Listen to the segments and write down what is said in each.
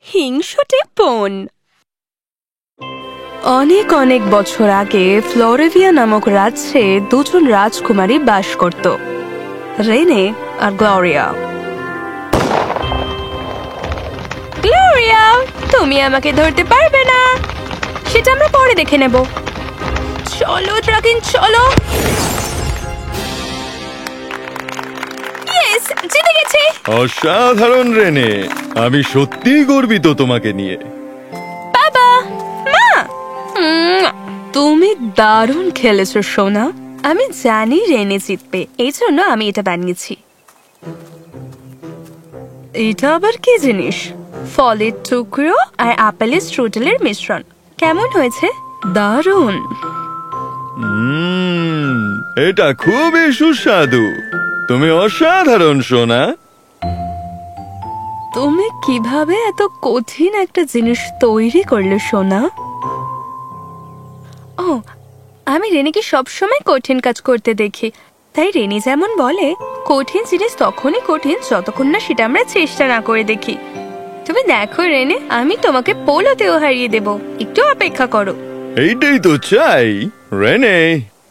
হিংসুটে বোন। অনেক অনেক বছর আগে ফ্লোরেভিয়া নামক রাজ্যে দুজন রাজকুমারী বাস করত, রেনে আর গ্লোরিয়া। গ্লোরিয়া, তুমি আমাকে ধরতে পারবে না, সেটা আমরা পরে দেখে নেব। চলো ড্রাগন, চলো। ইয়েস, জিতে গেছি। অসাধারণ রেনে, আমি সত্যিই গর্বিত তোমাকে নিয়ে। বাবা, মা, তুমি দারুণ খেলেছো সোনা। আমি জানি রেনে জিতবে, এই জন্য আমি এটা বানিয়েছি। এটা আবার কি জিনিস? ফলের টুকরো আর আপেলের স্ট্রুডেলের মিশ্রণ। কেমন হয়েছে? দারুণ। এটা খুবই সুস্বাদু। তুমি অসাধারণ সোনা। তুমি কিভাবে এত কঠিন একটা জিনিস তৈরি করলে সোনা? ও, আমি রেনেকে সবসময় কঠিন কাজ করতে দেখি, তাই রেনে যেমন বলে, কঠিন জিনিস তখনই কঠিন যতক্ষণ না সেটা আমরা চেষ্টা না করে দেখি। তুমি দেখো রেনে, আমি তোমাকে পোলোতেও হারিয়ে দেব, একটু অপেক্ষা করো। এইটাই তো চাই। রেনে,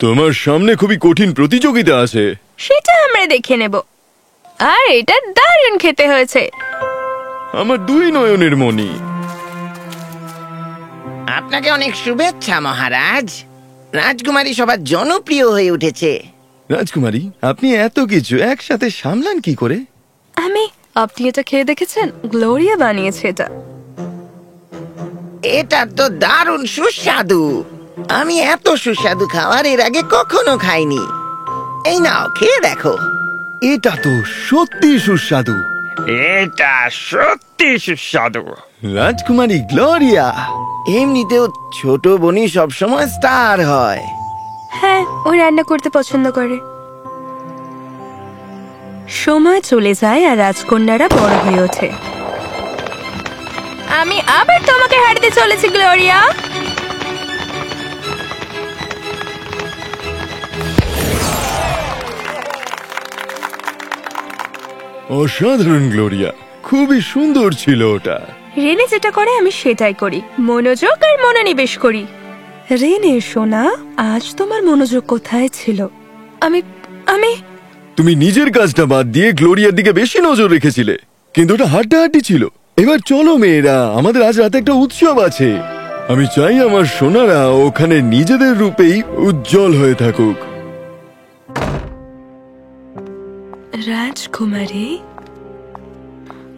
তোমার সামনে খুবই কঠিন প্রতিযোগিতা আছে। সেটা আমরা দেখে নেব। আর এটা দারুণ খেতে হয়েছে। আমার দুই নয়নের মণি। আপনাকে অনেক শুভেচ্ছা মহারাজ। রাজকুমারী সবার জনপ্রিয় হয়ে উঠেছে। রাজকুমারী, আপনি এত কিছু একসাথে সামলান কি করে? আপনি এটা খেয়ে দেখেছেন? গ্লোরিয়া বানিয়েছে এটা। এটা তো দারুণ সুস্বাদু। আমি এত সুস্বাদু খাবার এর আগে কখনো খাইনি। এই নাও, খেয়ে দেখো। এটা তো সত্যি সুস্বাদু। এটা সত্যি সুস্বাদু। রাজকুমারী গ্লোরিয়া, এমনিতেও ছোট বোনই সবসময় স্টার হয়। হ্যাঁ, ও রান্না করতে পছন্দ করে। সময় চলে যায় আর রাজকন্যারা বড় হয়ে ওঠে। আমি আবার তোমাকে হারাতে চলেছি গ্লোরিয়া। অসাধারণ গ্লোরিয়া, খুবই সুন্দর ছিল ওটা। রেনে যেটা করে আমি সেটাই করি, মনোযোগ আর মনোনিবেশ করি। রেনে সোনা, আজ তোমার মনোযোগ কোথায় ছিল? আমি তুমি নিজের কাজটা বাদ দিয়ে গ্লোরিয়ার দিকে বেশি নজর রেখেছিলে, কিন্তু ওটা হাড্ডাহাড্ডি ছিল। এবার চলো মেয়েরা, আমাদের আজ রাতে একটা উৎসব আছে। আমি চাই আমার সোনারা ওখানে নিজেদের রূপেই উজ্জ্বল হয়ে থাকুক। রাজকুমারী,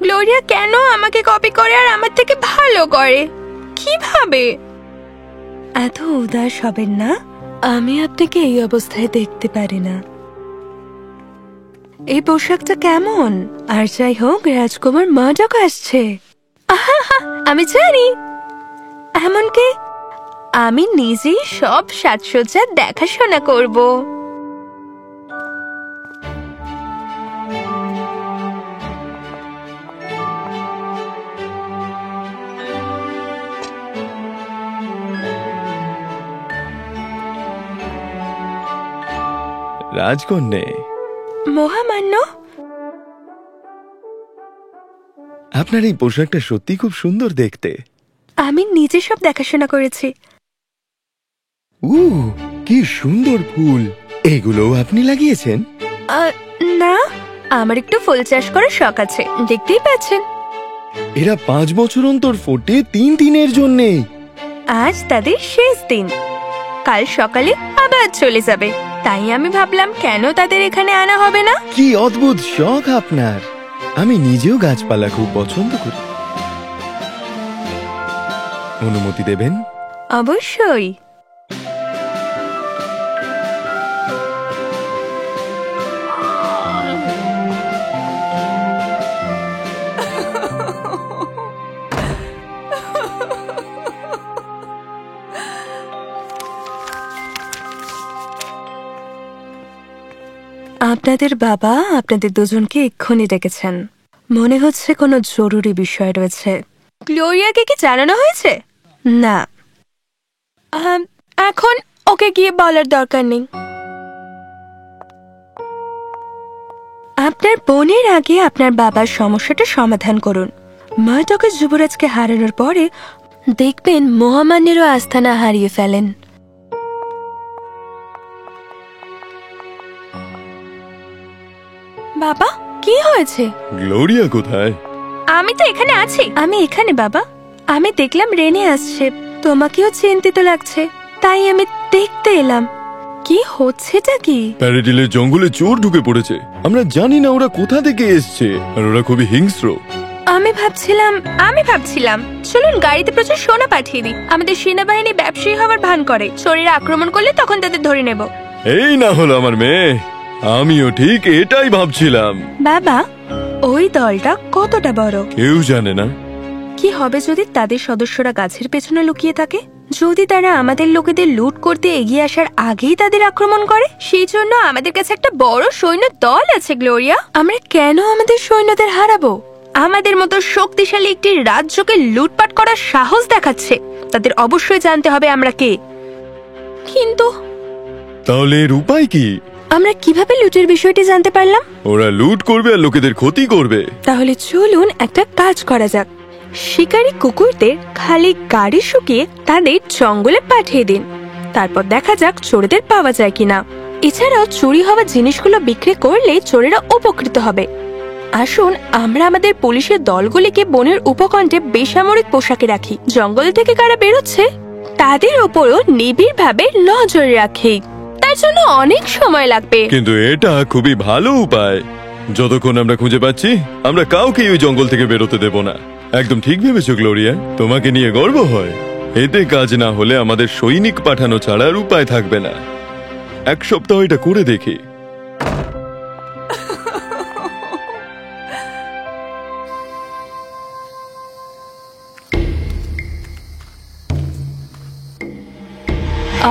গ্লোরিয়া কেন আমাকে কপি করে আর আমার থেকে ভালো করে? কিভাবে? এত উদাস হবেন না, আমি আপনাকে এই অবস্থায় দেখতে পারি না। এই পোশাকটা কেমন? আর যাই হোক, রাজকুমার মাদক আসছে। আমি জানি, এমনকি আমি নিজেই সব সাজসজ্জার দেখাশোনা করব। রাজকন্যে, মহামান্য, আপনার এই পোশাকটা সত্যি খুব সুন্দর দেখতে। আমি নিজে সব দেখাশোনা করেছি। কি সুন্দর ফুল! এগুলো আপনি লাগিয়েছেন? না, আমার একটু ফুল চাষ করার শখ আছে, দেখতেই পাচ্ছেন। এরা 5 বছর অন্তর ফোটে 3 দিনের জন্যে। আজ তাদের শেষ দিন, কাল সকালে আবার চলে যাবে, তাই আমি ভাবলাম কেন তাদের এখানে আনা হবে না। কি অদ্ভুত শখ আপনার! আমি নিজেও গাছপালা খুব পছন্দ করি। অনুমতি দেবেন? অবশ্যই। আপনাদের বাবা আপনাদের দুজনকে এক্ষুনি ডেকেছেন। মনে হচ্ছে কোনো জরুরি বিষয় রয়েছে। গ্লোরিয়াকে কি জানানো হয়েছে? না, এখন ওকে গিয়ে বলার দরকার নেই। আপনার বোনের আগে আপনার বাবার সমস্যাটা সমাধান করুন। মার্ডক যুবরাজকে হারানোর পরে দেখবেন মহামান্যেরও আস্থানা হারিয়ে ফেলেন। বাবা, কি হয়েছে? গ্লোরিয়া কোথায়? আমি তো এখানে আছি। আমি এখানে বাবা। আমি দেখলাম রেনে আসছে, তোমাকেও চিন্তিত লাগছে, তাই আমি দেখতে এলাম। কি হচ্ছেটা কি? প্যারাডিলের জঙ্গলে চোর ঢুকে পড়েছে। আমরা জানি না ওরা কোথা থেকে এসছে, আর ওরা খুবই হিংস্র। আমি ভাবছিলাম চলুন গাড়িতে প্রচুর সোনা পাঠিয়ে দিই। আমাদের সেনাবাহিনী ব্যবসায়ী হওয়ার ভান করে, চোরেরা আক্রমণ করলে তখন তাদের ধরে নেব। এই না হলো আমার মেয়ে, আমিও ঠিক এটাই ভাবছিলাম। বাবা, ওই দলটা কতটা বড় কেউ জানে না। কি হবে যদি তাদের সদস্যরা গাছের পেছনে লুকিয়ে থাকে? যদি তারা আমাদের লোকেদের লুট করতে এগিয়ে আসার আগেই তাদের আক্রমণ করে? সেই জন্য আমাদের কাছে একটা বড় সৈন্য দল আছে গ্লোরিয়া। আমরা কেন আমাদের সৈন্যদের হারাবো? আমাদের মতো শক্তিশালী একটি রাজ্যকে লুটপাট করার সাহস দেখাচ্ছে। তাদের অবশ্যই জানতে হবে আমরা কে। কিন্তু তাহলে এর উপায় কি? আমরা কিভাবে লুটের বিষয়টি জানতে পারলাম? ওরা লুট করবে আর লোকেদের ক্ষতি করবে। তাহলে চলুন একটা কাজ করা যাক। শিকারী কুকুরদের খালি গাড়ি শুকিয়ে তাদের জঙ্গলে পাঠিয়ে দিন, তারপর দেখা যাক চোরেদের পাওয়া যায় কিনা। এছাড়াও চুরি হওয়া জিনিসগুলো বিক্রি করলে চোরেরা উপকৃত হবে। আসুন আমরা আমাদের পুলিশের দলগুলিকে বনের উপকণ্ঠে বেসামরিক পোশাকে রাখি। জঙ্গল থেকে কারা বেরোচ্ছে তাদের উপরও নিবিড়ভাবে নজর রাখি। তার জন্য অনেক সময় লাগবে, কিন্তু এটা খুবই ভালো উপায়। যতক্ষণ আমরা খুঁজে পাচ্ছি, আমরা কাউকে ওই জঙ্গল থেকে বেরোতে দেব না। একদম ঠিক ভেবেছো গ্লোরিয়া, তোমাকে নিয়ে গর্ব হয়। এতে কাজ না হলে আমাদের সৈনিক পাঠানো ছাড়া আর উপায় থাকবে না। এক সপ্তাহ এটা করে দেখি।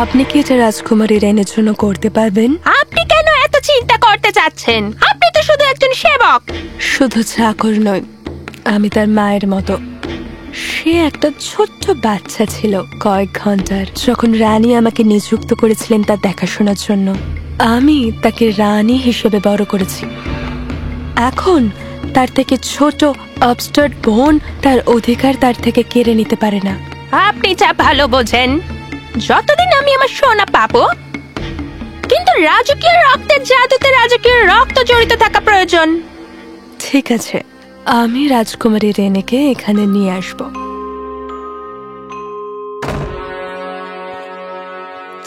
আপনি কি এটা রাজকুমারী রেনের জন্য করতে পারবেন? আপনি কেন এত চিন্তা করতে চাচ্ছেন? আপনি তো শুধু একজন সেবক। শুধু চাকর নয়, আমি তার মায়ের মতো। সে একটা ছোট্ট বাচ্চা ছিল কয়েক ঘন্টার, যখন রানী আমাকে নিযুক্ত করেছিলেন তার দেখাশোনার জন্য। আমি তাকে রানী হিসেবে বড় করেছি। এখন তার থেকে ছোট আপস্টার্ট বোন তার অধিকার তার থেকে কেড়ে নিতে পারে না। আপনি যা ভালো বোঝেন। যতদিন আমি আমার সোনা পাবো, কিন্তু রাজকীয় রক্তের জাদুতে রাজকীয় রক্ত জড়িত থাকা প্রয়োজন। ঠিক আছে, আমি রাজকুমারী রেনেকে এখানে নিয়ে আসব।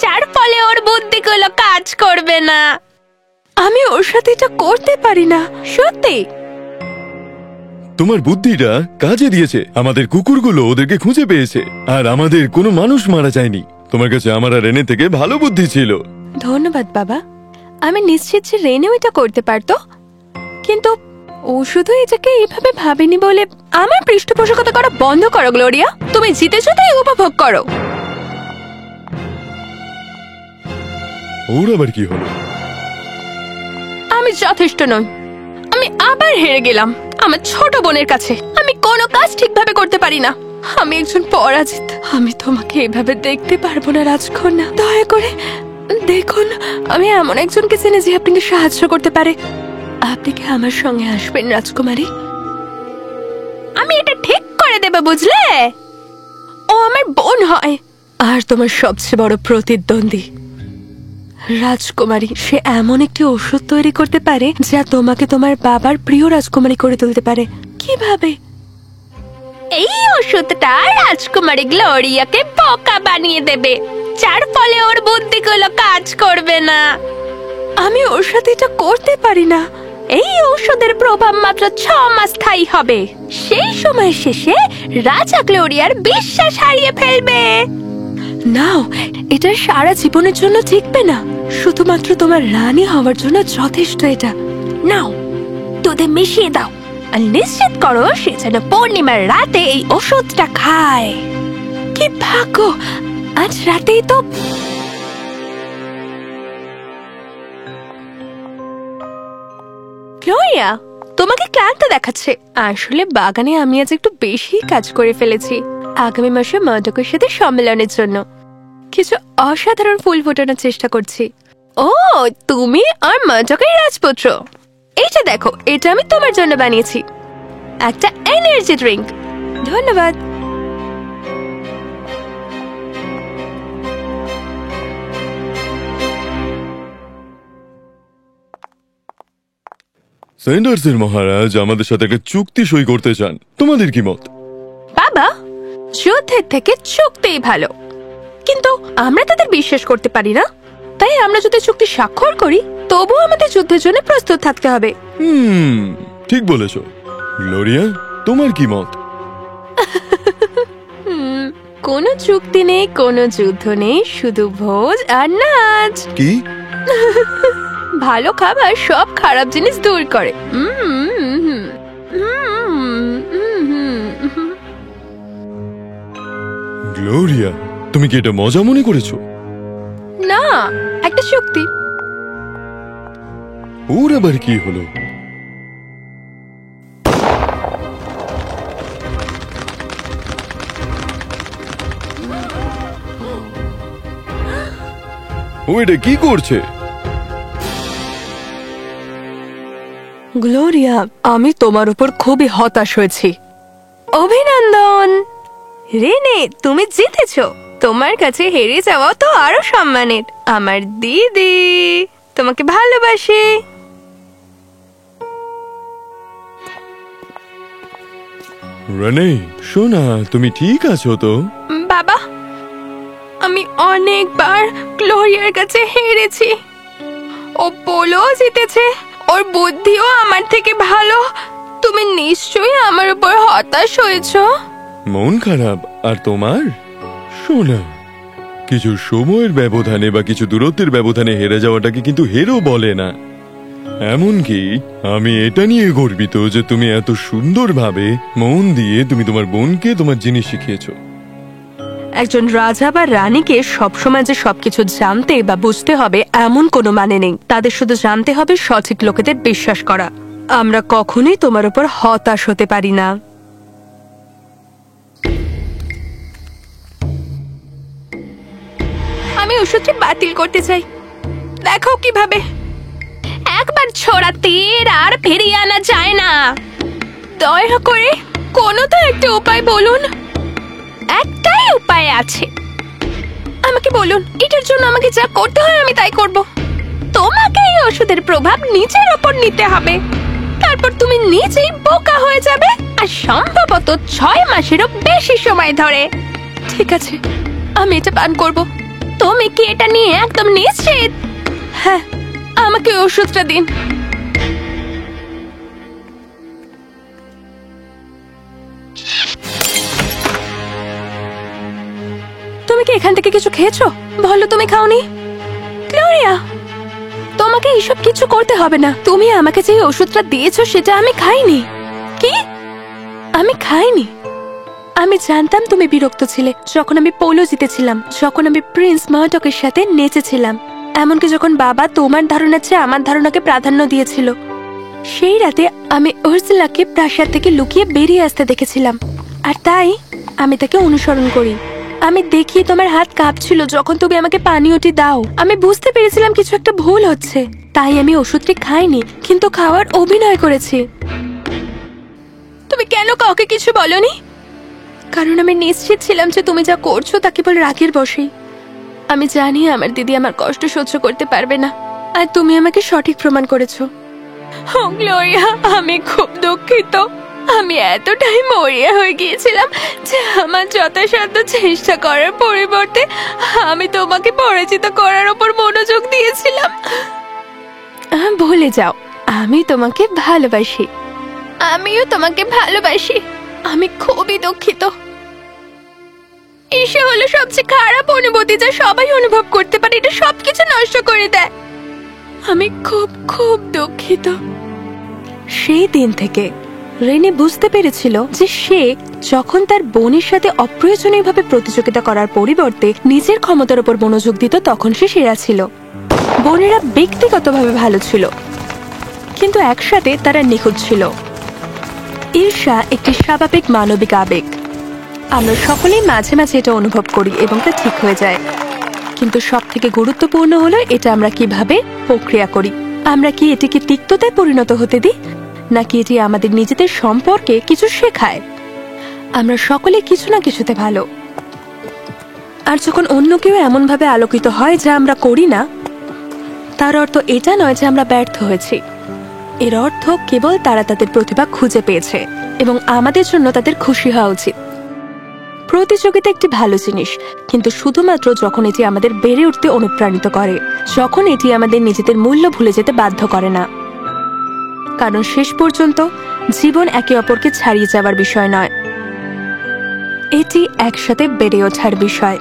যার ফলে ওর বুদ্ধিগুলো কাজ করবে না। আমি ওর সাথে এটা করতে পারি না, সত্যি। তোমার বুদ্ধিটা কাজে দিয়েছে। আমাদের কুকুরগুলো ওদেরকে খুঁজে পেয়েছে, আর আমাদের কোনো মানুষ মারা যায়নি। তোমার কাছে আমার আর রেনে থেকে ভালো বুদ্ধি ছিল। ধন্যবাদ বাবা। আমি নিশ্চিত যে রেনেও এটা করতে পারতো, কিন্তু ও শুধু এটাকে এইভাবে ভাবেনি বলে। আমার পৃষ্ঠপোষকতা করা বন্ধ করো গ্লোরিয়া। তুমি জিতেছো তাই উপভোগ করো। ওর আবার কি হলো? আমি যথেষ্ট নই। আমি আবার হেরে গেলাম আমার ছোট বোনের কাছে। আমি কোনো কাজ ঠিকভাবে করতে পারি না। আমি একজন পরাজিত। আমি তোমাকে এভাবে দেখতে পারবো না রাজকন্যা। দয়া করে দেখুন, আমি এমন একজনকে চিনি যে আপনাকে সাহায্য করতে পারে। আপনি কি আমার সঙ্গে আসবেন রাজকুমারী? আমি এটা ঠিক করে দেব, বুঝলে? ও আমার বোন হয়, আর তোমার সবচেয়ে বড় প্রতিদ্বন্দ্বী। রাজকুমারী, সে এমন একটি ওষুধ তৈরি করতে পারে যা তোমাকে তোমার বাবার প্রিয় রাজকুমারী করে তুলতে পারে। কিভাবে? এই ওষুধটা রাজকুমারী গ্লোরিয়াকে বোকা বানিয়ে দেবে, যার ফলে ওর বুদ্ধিগুলো কাজ করবে না। আমি ওর সাথে এটা করতে পারি না। এই ঔষধের প্রভাব মাত্র 6 মাস স্থায়ী হবে। সেই সময় শেষে রাজা গ্লোরিয়ার বিশ্বাস হারিয়ে ফেলবে। নাও, এটা সারা জীবনের জন্য টিকবে না। শুধুমাত্র তোমার রানী হওয়ার জন্য যথেষ্ট এটা। নাও, দুধে মিশিয়ে দাও আর নিশ্চিত করো সে যেন পূর্ণিমার রাতে এই ওষুধটা খায়। কি ভাগ্য, আজ রাতেই তো। গ্লোরিয়া, তোমাকে ক্লান্ত দেখাচ্ছে। আসলে বাগানে আমি আজ একটু বেশি কাজ করে ফেলেছি। আগামী মাসে মার্ডকের সাথে সম্মেলনের জন্য কিছু অসাধারণ ফুল ফোটানোর চেষ্টা করছি। ও, তুমি আর মার্ডকের রাজপুত্র। এইটা দেখো, এটা আমি তোমার জন্য বানিয়েছি, একটা এনার্জি ড্রিঙ্ক। ধন্যবাদ। সেন্ডার্সের মহারাজ আমাদের সাথে একটা চুক্তি সই করতে চান, তোমাদের কি মত? বাবা, যুদ্ধের থেকে চুক্তিই ভালো, কিন্তু আমরা তাদের বিশ্বাস করতে পারি না, তাই আমরা যদি চুক্তি স্বাক্ষর করি তবুও আমাদের যুদ্ধের জন্য প্রস্তুত থাকতে হবে। ঠিক বলেছো। গ্লোরিয়া, তোমার কি মত? কোনো চুক্তি নেই, কোনো যুদ্ধ নেই, শুধু ভোজ আর নাচ। কি? ভালো খাবার সব খারাপ জিনিস দূর করে। গ্লোরিয়া, তুমি কি এটা মজা মনে করেছো? না, একটা চুক্তি। ওর আবার কি হলো? ও এটা কি করছে? গ্লোরিয়া, আমি তোমার উপর খুবই হতাশ হয়েছি। অভিনন্দন রেনে, তুমি জিতেছো। তোমার কাছে হেরে যাওয়া তো আরো সম্মানের। আমার দিদি তোমাকে ভালোবাসে। রেনে, শোনা, তুমি ঠিক আছো তো? বাবা, আমি অনেকবার গ্লোরিয়ার কাছে হেরেছি। ও পোলো জিতেছে, ওর বুদ্ধিও আমার থেকে ভালো। তুমি নিশ্চয়ই আমার উপর হতাশ হয়েছো। মন খারাপ? আর তোমার? শোনা, কিছু সময়ের ব্যবধানে বা কিছু দূরত্বের ব্যবধানে হেরে যাওয়াটাকে কিন্তু হেরো বলে না। এমনকি আমি এটা নিয়ে গর্বিত যে তুমি এত সুন্দরভাবে মন দিয়ে তুমি তোমার বোনকে তোমার জিনিস শিখিয়েছো। একজন রাজা বা রানীকে সবসময় যে সবকিছু জানতে বা বুঝতে হবে এমন কোনো মানে নেই। তাদের শুধু জানতে হবে সঠিক লোকেদের বিশ্বাস করা। আমরা কখনোই তোমার উপর হতাশ হতে পারি না। আমি ওষুধটি বাতিল করতে চাই। দেখো কিভাবে। একবার ছোড়া তীর আর ফিরিয়ে আনা যায় না। দয়া করে কোনো তো একটা উপায় বলুন। একটাই উপায় আছে, আমাকে বলুন। এটার জন্য আমাকে যা করতে হয় আমি তাই করব। তোমাকে এই ওষুধের প্রভাব নিজের ওপর নিতে হবে, তারপর তুমি নিজেই বোকা হয়ে যাবে, আর সম্ভবত 6 মাসেরও বেশি সময় ধরে। ঠিক আছে, আমি এটা পান করব। তুমি কি এটা নিয়ে একদম নিশ্চিত? হ্যাঁ, আমাকে ওষুধটা দিন। তুমি কি এখান থেকে কিছু খেয়েছো? বলো তুমি খাওনি। গ্লোরিয়া, তোমাকে এইসব কিছু করতে হবে না। তুমি আমাকে যে ওষুধটা দিয়েছো সেটা আমি খাইনি। কি? আমি খাইনি। আমি জানতাম তুমি বিরক্ত ছিলে যখন আমি পোলো জিতেছিলাম, যখন আমি প্রিন্স মার্ডকের সাথে নেচেছিলাম, এমনকি যখন বাবা তোমার ধারণার চেয়ে আমার ধারণাকে প্রাধান্য দিয়েছিল। সেই রাতে আমি উর্সুলাকে প্রাসাদ থেকে লুকিয়ে বেরিয়ে আসতে দেখেছিলাম, আর তাই আমি তাকে অনুসরণ করি। আমি দেখি তোমার হাত কাঁপছিল যখন তুমি আমাকে পানীয়টি দাও। আমি বুঝতে পেরেছিলাম কিছু একটা ভুল হচ্ছে, তাই আমি ওষুধটি খাইনি, কিন্তু খাওয়ার অভিনয় করেছি। তুমি কেন কাউকে কিছু বলনি? কারণ আমি নিশ্চিত ছিলাম যে তুমি যা করছো তা কেবল রাগের বশেই। আমি জানি আমার দিদি আমার কষ্ট সহ্য করতে পারবে না, আর তুমি আমাকে সঠিক প্রমাণ করেছো। গ্লোরিয়া, আমি খুব দুঃখিত। আমি এতটাই মরিয়া হয়ে গিয়েছিলাম যে আমার যথাসাধ্য চেষ্টা করার পরিবর্তে আমি তোমাকে পরিচিত করার উপর মনোযোগ দিয়েছিলাম। ভুলে যাও, আমি তোমাকে ভালোবাসি। আমিও তোমাকে ভালোবাসি। আমি খুবই দুঃখিত। ঈর্ষা হলো সবচেয়ে খারাপ অনুভূতি যা সবাই অনুভব করতে পারে। এটা সবকিছু নষ্ট করে দেয়। আমি খুব খুব দুঃখিত। সেই দিন থেকে রেনে বুঝতে পেরেছিল যে সে যখন তার বোনের সাথে অপ্রয়োজনীয়ভাবে প্রতিযোগিতা করার পরিবর্তে নিজের ক্ষমতার উপর মনোযোগ দিত, তখন সে সেরা ছিল। বোনেরা ব্যক্তিগতভাবে ভালো ছিল, কিন্তু একসাথে তারা নিখুঁত ছিল। ঈর্ষা একটি স্বাভাবিক মানবিক আবেগ। আমরা সকলেই মাঝে মাঝে এটা অনুভব করি এবং তা ঠিক হয়ে যায়, কিন্তু সব থেকে গুরুত্বপূর্ণ হলো এটা আমরা কিভাবে প্রক্রিয়া করি। আমরা কি এটিকে তিক্ততায় পরিণত হতে দিই, নাকি এটি আমাদের নিজেদের সম্পর্কে কিছু শেখায়? আমরা সকলে কিছু না কিছুতে ভালো, আর যখন অন্য কেউ এমন ভাবে আলোকিত হয় যা আমরা করি না, তার অর্থ এটা নয় যে আমরা ব্যর্থ হয়েছি। এর অর্থ কেবল তারা তাদের প্রতিভা খুঁজে পেয়েছে এবং আমাদের জন্য তাদের খুশি হওয়া উচিত। প্রতিযোগিতা একটি ভালো জিনিস, কিন্তু শুধুমাত্র যখন এটি আমাদের বেড়ে উঠতে অনুপ্রাণিত করে, যখন এটি আমাদের নিজেদের মূল্য ভুলে যেতে বাধ্য করে না। কারণ শেষ পর্যন্ত জীবন একে অপরকে ছাড়িয়ে যাওয়ার বিষয় নয়, এটি একসাথে বেড়ে ওঠার বিষয়।